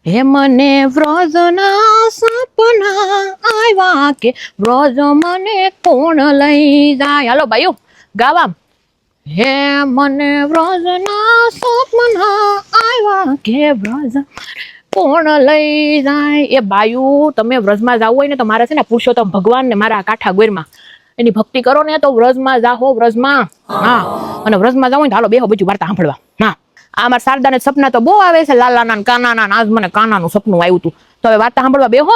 હે મને વ્રજના સપના આવ્યા કે વ્રજ મને કોણ લઈ જાય. હાલો ભાઈઓ ગાવા. હે મને વ્રજના સપના આવ્યા કે વ્રજ કોણ લઈ જાય. એ બાયુ તમે વ્રજમાં જાવ હોય ને તો મારે છે ને પુરુષોત્તમ ભગવાન ને મારા કાંઠા ગોરમાં એની ભક્તિ કરો ને તો વ્રજમાં જાહો વ્રજમાં. હા અને વ્રજમાં જાવ ને તો હાલો બેહો બીજું વાર્તા સાંભળવા. હા આ મારા શારદાને સપના તો બહુ આવે છે, લાલાના કાનાના. આજ મને કાનાનું સપનું આવ્યું હતું. તો હવે વાર્તા સાંભળવા બેહો.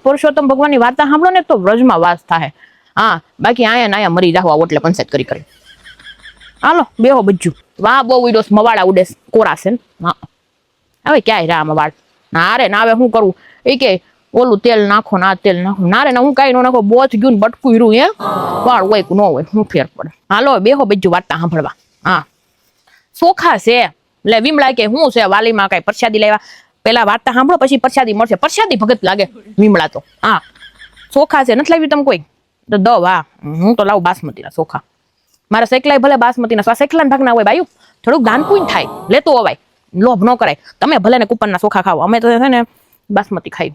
પુરુષોત્તમ ભગવાનની વાર્તા સાંભળો ને તો વ્રજમાં વાસ થાય. હા બાકી આયા ને આયા મરી જાહો એટલે પંચાયત કરી કરી. હાલો બેહો બીજું. વાહ બહુ ઉડોસ મવાડા ઉડેસ કોરા છે. હા હવે ક્યાંય રા મવાડ ના રે ના હવે શું કરું એ કે ઓલું તેલ નાખો ના તેલ નાખો ના રે ના હું કઈ ન નાખો બોચ ગયું બટકું રહ્યું હે વાળ હોય કે ન હોય હું ફેર પડે. હાલો બેહો બીજું વાર્તા સાંભળવા. હા સોખા છે એટલે વિમળા કે શું છે વાલીમાં કઈ પ્રસાદી લેવા. પેલા વાર્તા સાંભળો પછી પ્રસાદી મળશે. પ્રસાદી ભગત લાગે વિમળા તો. હા સોખા છે નથી લાવ્યું તમે કોઈ તો દવ. હા હું તો લાવું બાસમતી ના સોખા. મારા શેકલાય ભલે બાસમતી ના શેકલા ભાગ ના હોય બાયું થોડુંક દાન પૂન થાય લેતો અવાય લોભ ન કરાય. તમે ભલે ને કુપનના સોખા ખાઓ અમે તો છે ને બાસમતી ખાઈ.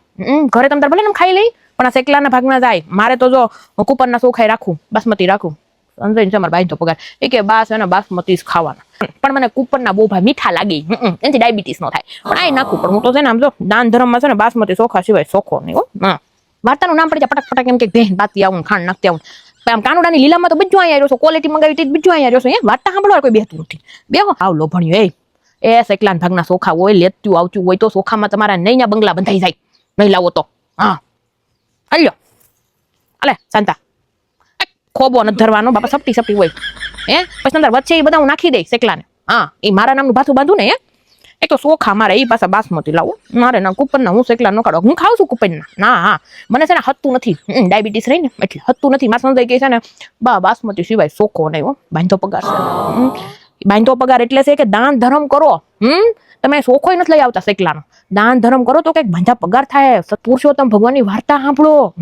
ઘરે તમે ભલે ને ખાઈ લઈ પણ આ શેકલાના ભાગના જાય. મારે તો જો કુપનના સોખાઈ રાખું બાસમતી રાખું. અંજન છે મારા ભાઈ તો પગાર એ કે બાસ એને બાસમતી જ ખાવાના. પણ મને કુપનના બહુ ભાઈ મીઠા લાગી એનાથી ડાયાબિટીસ નો થાય પણ આ નાખું. પણ હું તો છે ને આમ જો દાન ધર્મમાં છે ને બાસમતી સોખા સિવાય સોખો નહીં. હો વાર્તાનું નામ પડી જાય પટક પટક એમ કે ભેન બાતી આવું ખાંડ નાખતી આવું. આમ કાનુડાની લીલામાં તો બધું અહીંયા રહ્યો છો. ક્વોલિટી મંગાવી હતી બધું અહીંયા રહ્યો છો. વાર્તા સાંભળવા કોઈ બેહતું નથી. બેહો આવ લોભણ્યું એ સેકલાન ભાગના સોખા હોય લેતું આવતું હોય તો સોખામાં તમારા નૈના બંગલા બંધાઈ જાય નહીં લાવો તો. હા અલ્યો અલે શાંતા ખોબો નથી ધરવાનો બાપા સપટી સપટી હોય પછી અંદર વચ્ચે એ બધા હું નાખી દઈ સેકલાને. હા એ મારા નામનું ભાથું બાંધું ને એક તો સોખા મારે એ પાછા બાસમતી લાવું મારે ના કુપનના હું સેકલા ન કાઢો. હું ખાઉં છું કુપનના ના. હા મને છે ને હતું નથી ડાયાબિટીસ રહી ને એટલે હતું નથી. મારા સંજય કે છે ને બાસમતી સિવાય સોખો નહીં. હો બાંધો પગાર છે. બાંધો પગાર એટલે છે કે દાન ધર્મ કરો. તમે સોખો નથી લઈ આવતા સેકલાનો. દાન ધર્મ કરો તો કઈક બાંધા પગાર થાય. પુરુષોત્તમ ભગવાનની વાર્તા સાંભળો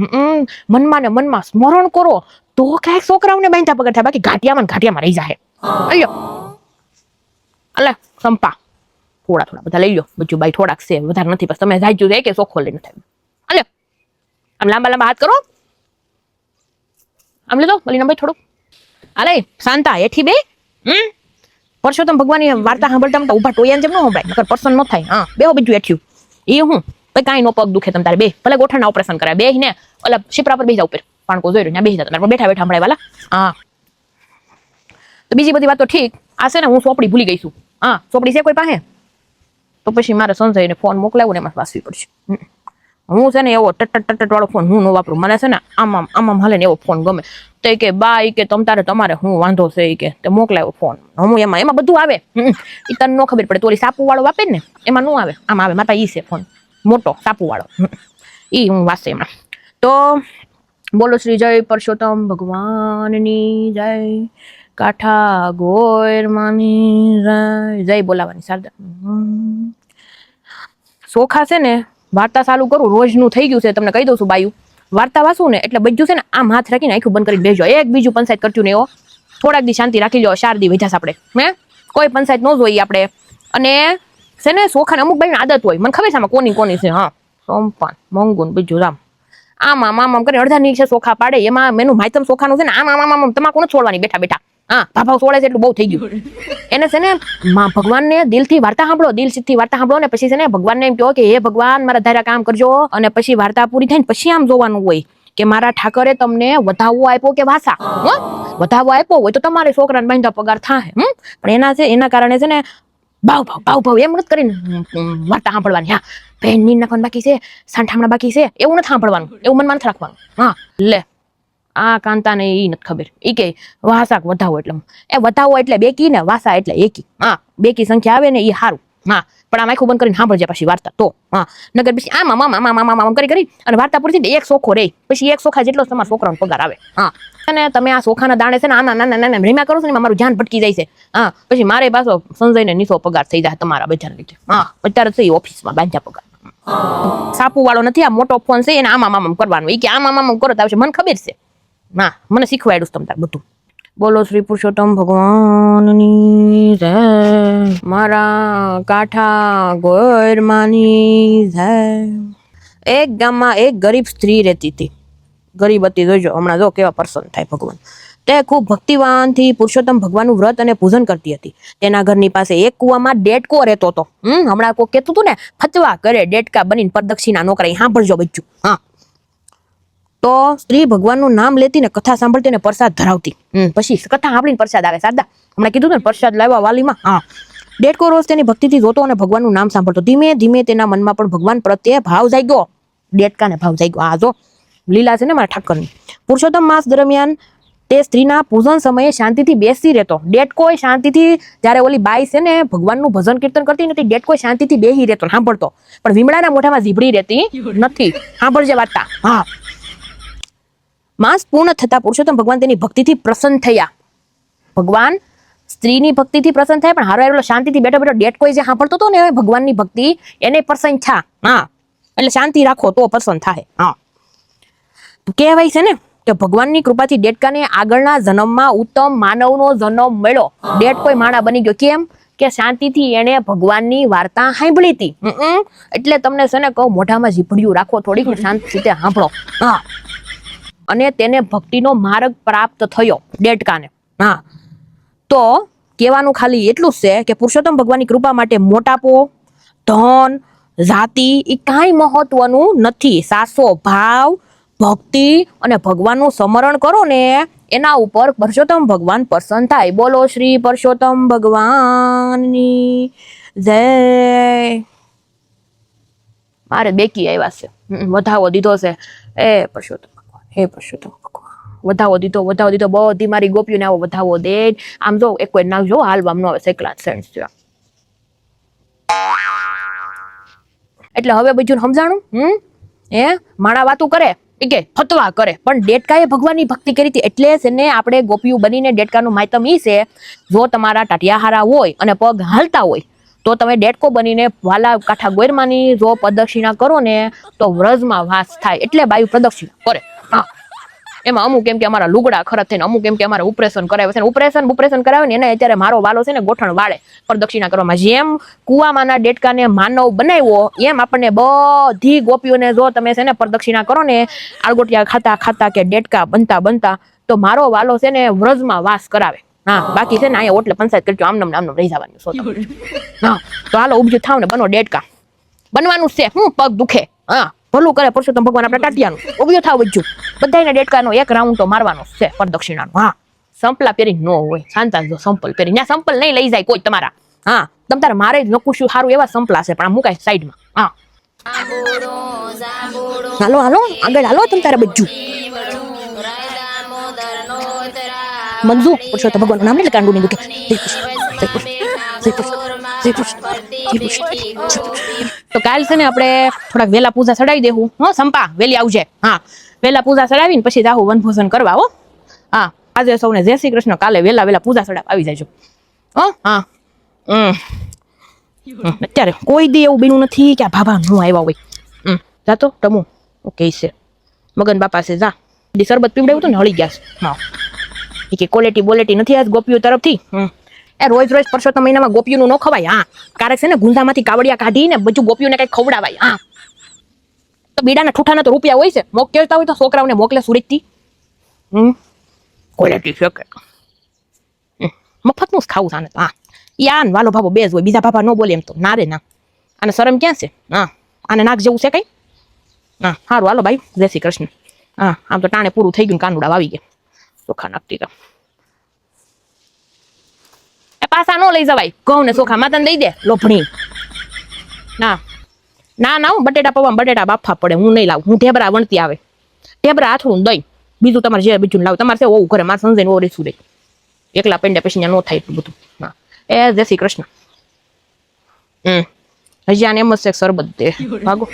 મનમાં ને મનમાં સ્મરણ કરો તો કઈક છોકરાઓને બાંધા પગાર થાય. બાકી ઘાટિયામાં રહી જાય. અલ્યો અલે સંપા થોડા બધા લઈ લો બધું બાઈ થોડાક છે વધારે નથી. બસ તમે જાજુ જાય કે સોખો લઈને થાય. અલ્યો આમ લાંબા હાથ કરો આમ લીધો બલીના ભાઈ થોડુંક. અલે શાંતા એઠી બે પુરુષોત્તમ ભગવાનની વાર્તા સાંભળતા ઉભા ટોયા જેમ ન સંભળાય નકર પર્સન ન થાય. હા બેહો બીજું એઠ્યું એ હું કાંઈ નો પગ દુખે તમ તારે બે ભલે ગોઠણના ઓપરેશન કરાય બે ને ઓલા શિપરા પર બેસી જાવ ઉપર પાણકો જોઈ રહ્યો બેસી જતા બેઠા બેઠા સંભળાય વાલા. હા તો બીજી બધી વાત તો ઠીક. આ છે ને હું ચોપડી ભૂલી ગઈ છું. હા ચોપડી છે કોઈ પાસે તો પછી મારે સંજયને ફોન મોકલાવ્યો ને એમાં વાંચવી પડશે. હું છે ને એવો ટટ વાળો ફોન હું ન વાપરું. મને છે ને આમ હાલે ને એવો ફોન ગમે. તો કે બા કે તમારે હું વાંધો છે કે તે મોકલાવ્યો ફોન. હું એમાં બધું આવે એ તને ન ખબર પડે. તો ઓલી સાપુ વાળો વાપે ને એમાં ન આવે આમ આવે. મારા ઈ છે ફોન મોટો સાપુ વાળો ઈ હું વાંચે એમાં. તો બોલો શ્રી જય પુરુષોત્તમ ભગવાનની જય કાંઠા ગોરમાની જય બોલાવાની શારદા. સોખા છે ને વાર્તા ચાલુ કરું રોજનું થઈ ગયું છે તમને કહી દઉં છું બાયું. વાર્તા વાંચું ને એટલે બધું છે ને આમ હાથ રાખીને આંખું બંધ કરીને બેસજો. એક બીજું પંચાયત કરતું ને એવો થોડાક દી શાંતિ રાખી લો. 4 દી વૈજાસ આપણે કોઈ પંચાયત ન જોઈએ આપણે. અને છે ને સોખાને અમુક બાઈની આદત હોય મને ખબર છે આમાં કોની છે. હા સોમપાન મોંઘું બીજું રામ આમ કરીને અડધા ની છે સોખા પાડે. એમાં મેનું માયતમ સોખાનું છે ને આમ તમાકુ નથી છોડવાની બેઠા બેઠા. હા ભાભાવ છોડે છે એટલું બહુ થઈ ગયું. એને છે ને ભગવાનને દિલથી વાર્તા સાંભળો દિલથી વાર્તા સાંભળો ને પછી છે ને ભગવાનને એમ કહો કે હે ભગવાન મારા ધારા કામ કરજો. અને પછી વાર્તા પૂરી થાય ને પછી આમ જોવાનું હોય કે મારા ઠાકરે તમને વધાવો આપ્યો કે વાસા. વધાવો આપ્યો હોય તો તમારે છોકરાને બાંધા પગાર થાય. પણ એના કારણે છે ને ભાવ એમ નથી કરીને વાર્તા સાંભળવાની. હા ભેન નીંદ નાખવાનું બાકી છે સાંઠામણા બાકી છે એવું નથી સાંભળવાનું. એવું મનમાં નથી રાખવાનું. હા લે આ કાંતાને ઈ નથી ખબર. ઈ કે વાસા વધાવો એટલે વધાવો એટલે બેકી ને વાસા એટલે એકી. હા બેકી સંખ્યા આવે ને એ સારું. હા પણ આમ આખું બંધ કરીને સાંભળજે પછી વાર્તા તો. હા નગર પછી આમ કરી અને વાર્તા પૂરી થઈ એક સોખો રે પછી એક સોખા જેટલો તમારા છોકરાનો પગાર આવે. હા અને તમે આ સોખાના દાણે છે ને નાના રીમા કરો છો ને મારું ધ્યાન ભટકી જાય છે. હા પછી મારે પાછો સંજયને નીસો પગાર થઈ જાય તમારા બજાર લીધે. હા અત્યારે છે ઓફિસમાં બાંધ્યા પગાર. સાપુ વાળો નથી આ મોટો ફોન છે એને આમ કરવાનું. એ કે આમ કરો તો આવશે મને ખબર છે. ના મને શીખવાડ્યું તમે તાર બધું. બોલો શ્રી પુરુષોત્તમ ભગવાનની જય, મારા કાંઠા ગોરમાની જય. એક ગામમાં એક ગરીબ સ્ત્રી રહેતી હતી. ગરીબ હતી, જોજો હમણાં જો કેવા પ્રસન્ન થાય ભગવાન. તે ખૂબ ભક્તિવાનથી પુરુષોત્તમ ભગવાનનું વ્રત અને પૂજન કરતી હતી. તેના ઘરની પાસે એક કુવામાં ડેટકો રહેતો હતો. હમણાં કોઈ કહેતું હતું ને, ફચવા કરે ડેટકા બનીને પ્રદક્ષિણા નો કરે. સાંભળજો બચ્ચું. હા, તો સ્ત્રી ભગવાનનું નામ લેતી ને કથા સાંભળતી ને પ્રસાદ ધરાવતી. પછી કથા સાંભળીને પ્રસાદ આવે. શારદા હમણાં કીધું ને પ્રસાદ લાવ્યા વાલીમાં. હા, ડેટકો રોજ તેની ભક્તિથી જોતો અને ભગવાનનું નામ સાંભળતો. ધીમે ધીમે તેના મનમાં પણ ભગવાન પ્રત્યે ભાવ જાગ્યો. ડેટકાને ભાવ જાગ્યો. આ જો લીલા છે ને મારા ઠાકરની. પુરુષોત્તમ માસ દરમિયાન તે સ્ત્રીના પૂજન સમયે શાંતિથી બેસી રહેતો. ડેટકો શાંતિથી, જ્યારે ઓલી બાઈ છે ને ભગવાનનું ભજન કીર્તન કરતી નથી, ડેટકો શાંતિથી બેસી રહેતો, સાંભળતો. પણ વિમળાના મોઢામાં જીભડી રહેતી નથી. સાંભળજે વાર્તા. હા, માસ પૂર્ણ થતા પુરુષોત્તમ ભગવાન તેની ભક્તિથી પ્રસન્ન થયા. ભગવાન સ્ત્રીની ભક્તિથી પ્રસન્ન થાય, પણ હારો એટલો શાંતિથી બેઠો બેઠો ડેટકો જે સાંભળતો હતો ને ભગવાનની ભક્તિ, એને પ્રસન્ન થા. હા, એટલે શાંતિ રાખો તો પ્રસન્ન થાય. હા, કહેવાય છે ને કે ભગવાનની કૃપાથી ડેટકાને આગળના જન્મમાં ઉત્તમ માનવનો જન્મ મળ્યો. ડેટકો માણા બની ગયો. કેમ કે શાંતિથી એને ભગવાનની વાર્તા સાંભળી હતી. એટલે તમને છે ને કહું, મોઢામાં જીભડિયું રાખો થોડીક, શાંતિથી સાંભળો. હા, અને તેને ભક્તિનો માર્ગ પ્રાપ્ત થયો ડેટકાને. હા, તો કહેવાનું ખાલી એટલું જ છે કે પુરુષોત્તમ ભગવાનની કૃપા માટે મોટાપો, ધન, જાતિ એ કાંઈ મહત્વનું નથી. સાસો ભાવ, ભક્તિ અને ભગવાનનું સ્મરણ કરો ને, એના ઉપર પુરુષોત્તમ ભગવાન પ્રસન્ન થાય. બોલો શ્રી પુરુષોત્તમ ભગવાનની જય. મારે બેકી આવ્યા છે, વધાવો દીધો છે. એ પુરુષોત્તમ ભગવાન, હે પુરુષોત્તમ ભગવાન, વધાવો દીધો, વધાવો દીધો. બધી મારી ગોપીઓને આવો વધાવો દે. આમ જો એક કોઈ નાખજો, હાલવામાં ન આવે. સેકલા સેન્સ છે. એટલે હવે બીજું સમજાણું. માણા વાતું કરે કે ફતવા કરે, પણ ડેટકાએ ભગવાનની ભક્તિ કરી હતી. એટલે જ એને આપણે ગોપીઓ બનીને ડેટકાનું માયતમ ઈ છે, જો તમારા ટાટિયા હારા હોય અને પગ હાલતા હોય તો તમે ડેટકો બનીને વાલા કાંઠા ગોરમાની જો પ્રદક્ષિણા કરો ને તો વ્રજમાં વાસ થાય. એટલે બાયુ પ્રદક્ષિણા કરે. હા, એમાં અમુક એમ કે અમારા લુગડા ખરાબ થઈને, અમુક એમ કે અમારે ઓપરેશન કરાવે છે. ઓપરેશન કરાવે ને એને અત્યારે મારો વાલો છે ને ગોઠણ વાળે પ્રદક્ષિણા કરવામાં. જેમ કુવામાંના ડેટકાને માનવ બનાવ્યો, એમ આપણને બધી ગોપીઓને જો તમે છે ને પ્રદક્ષિણા કરો ને, આળગોટિયા ખાતા ખાતા કે ડેટકા બનતા બનતા, તો મારો વાલો છે ને વ્રજમાં વાસ કરાવે. હા, બાકી છે ને અહીંયા ઓટલે પંચાયત કરજો, આમનમ રહી જવાનું. હા, તો હાલો ઉભજું થાવ ને બનો ડેટકા. બનવાનું છે. હું પગ દુખે. હા, ભલું કરે પુરુષોત્તમ ભગવાન આપણે ટાટિયાનું. ઉભ્યો થાવ બધું. બધાને ડેટકાનો એક રાઉન્ડ તો મારવાનો છે પ્રદક્ષિણાનો. હા, સંપલા પહેરી ન હોય, શાંતા જો સંપલ પહેરી. ત્યાં સંપલ નહીં લઈ જાય કોઈ તમારા. હા, તમ તારે મારે જ નકુશું સારું એવા સંપલા છે, પણ આ મુકાય સાઈડમાં. હા, હાલો હાલો આગળ હાલો તમ તારે બધું. મંજુ પુરુષોત્તમ ભગવાન નામ એટલે કાંડું નહીં દુખે. તો કાલ છે ને આપણે થોડાક વેલા પૂજા ચડાવી દેવું. હો સંપા વેલી આવજે. હા, વેલા પૂજા ચડાવીને પછી જાહુ વનભોજન કરવા. હો હા, આજે સૌને જય શ્રી કૃષ્ણ. કાલે વેલા પૂજા ચડાવ આવી જાયજો. હો હા. અત્યારે કોઈ દી એવું બીનું નથી કે આ બાબા નું આવ્યા હોય. જાતો તમુ ઓકે છે મગન બાપા છે. જા શરબત પીવડાવ્યું હતું ને હળી ગયા છે. હા, કે ક્વોલિટી બોલેટી નથી આજ ગોપીઓ તરફથી. એ રોજ પુરુષોત્તમ મહિનામાં ગોપીઓનું ન ખવાય. હા, ક્યારેક છે ને ગુંદામાંથી કાવડિયા કાઢીને બધું ગોપીઓને કઈ ખવડાવાય. હા, તો બીડાના ઠૂઠાના તો રૂપિયા હોય છે. મોકલતા હોય તો છોકરાઓને મોકલે સુરતથી. ક્વોલિટી છે કે મફતનું જ ખાવું સાને. હા, યાન વાલો ભાભો બે જ હોય, બીજા ભાભા ન બોલે એમ તો. ના રે ના, આને શરમ ક્યાં છે? હા, આને નાક જેવું છે કઈ? હા, સારું હાલો ભાઈ, જય શ્રી કૃષ્ણ. હા, આમ તો ટાણે પૂરું થઈ ગયું, કાનુડા આવી ગયા. ચોખા નાખતી તો એ પાછા નો લઈ જવાય. ઘઉં ને ચોખા માતાને દઈ દે લોભણી. ના ના ના, હું બટેટા પૌવા બટેટા બાફા પડે, હું નહીં લાવું. હું ઢેબરા વણતી આવે, ઢેબરા આથરું દઈ. બીજું તમારે જે બીજું લાવ. તમારે છે ઓવું ઘરે, મારે સંજય ઓરી શું રહી. એકલા પેંડા પછી ન થાય એટલું બધું. હા, એ જય શ્રી કૃષ્ણ. હજી આને એમ જ છે શરબત દે ભાગો.